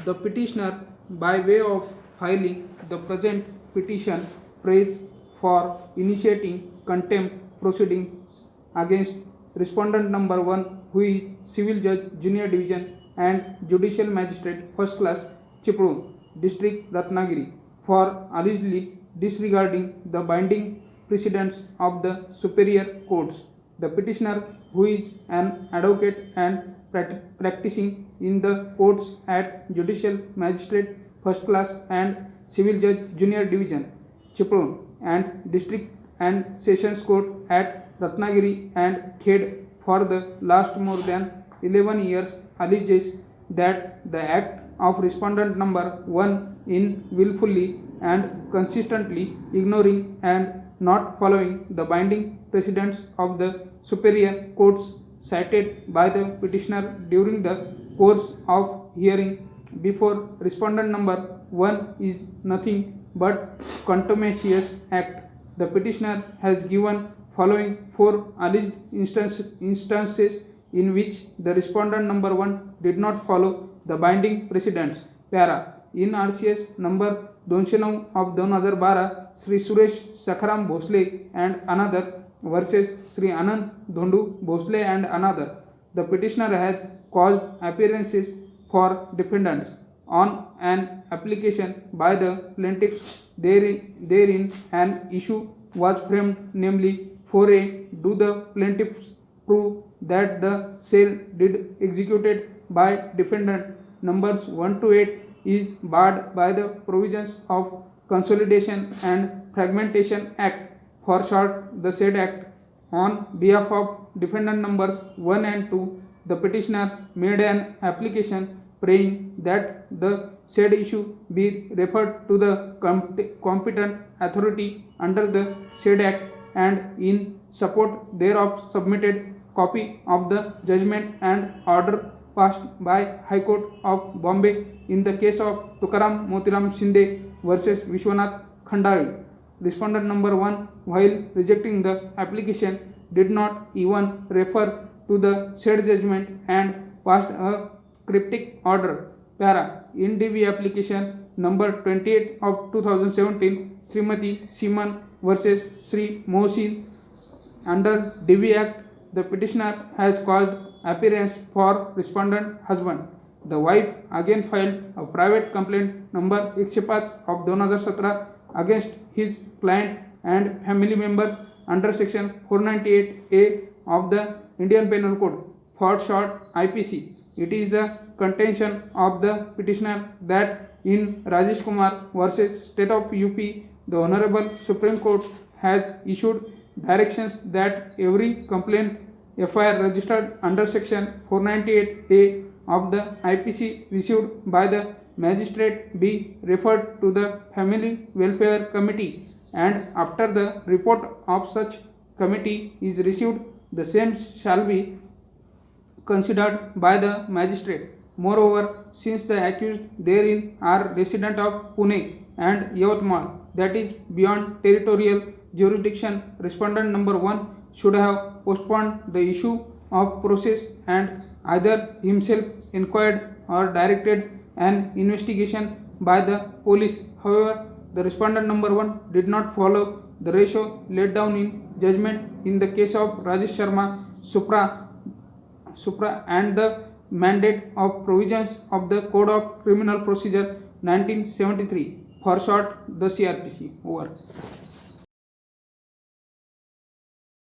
The petitioner, by way of filing the present petition, prays for initiating contempt proceedings against respondent number 1, who is Civil Judge Junior Division and Judicial Magistrate First Class, Chipadum, District Ratnagiri, for allegedly disregarding the binding precedents of the superior courts. The petitioner, who is an advocate and practicing in the courts at Judicial Magistrate First Class and Civil Judge Junior Division, Chipadum, and District and Sessions Court at Ratnagiri and Khed for the last more than 11 years, alleges that the act of respondent number 1 in willfully and consistently ignoring and not following the binding precedents of the superior courts cited by the petitioner during the course of hearing before respondent number 1 is nothing but contumacious act. The petitioner has given following 4 alleged instances in which the respondent number 1 did not follow the binding precedents. Para. In RCS number 209 of 2012, Sri Suresh Sakharam Bhosle and another versus Sri Anand Dhondu Bhosle and another, the petitioner has caused appearances for defendants on an application by the plaintiffs. Therein an issue was framed, namely 4A, do the plaintiffs prove that the sale did executed by defendant numbers 1 to 8 is barred by the provisions of Consolidation and Fragmentation Act, for short the said act. On behalf of defendant numbers 1 and 2, the petitioner made an application praying that the said issue be referred to the competent authority under the said act, and in support thereof submitted copy of the judgment and order passed by High Court of Bombay in the case of Tukaram Motiram Shinde versus Vishwanath Khandali. Respondent number 1, while rejecting the application, did not even refer to the said judgment and passed a cryptic order. Para. In DV application number 28 of 2017, Srimati Seeman versus Sri Mohsin, under DV Act, the petitioner has caused appearance for respondent husband. The wife again filed a private complaint number 105 of 2017 against his client and family members under section 498A of the Indian Penal Code, for short IPC. It is the contention of the petitioner that in Rajesh Kumar versus State of UP, the Honorable Supreme Court has issued directions that every complaint FIR registered under section 498A of the IPC received by the magistrate be referred to the Family Welfare Committee, and after the report of such committee is received, the same shall be considered by the magistrate. Moreover, since the accused therein are resident of Pune and Yavatmal, that is beyond territorial jurisdiction, respondent number 1 should have postponed the issue of process and either himself inquired or directed an investigation by the police. However, the respondent number 1 did not follow the ratio laid down in judgment in the case of Rajesh Sharma Supra and the mandate of provisions of the Code of Criminal Procedure 1973, for short the CRPC. Over.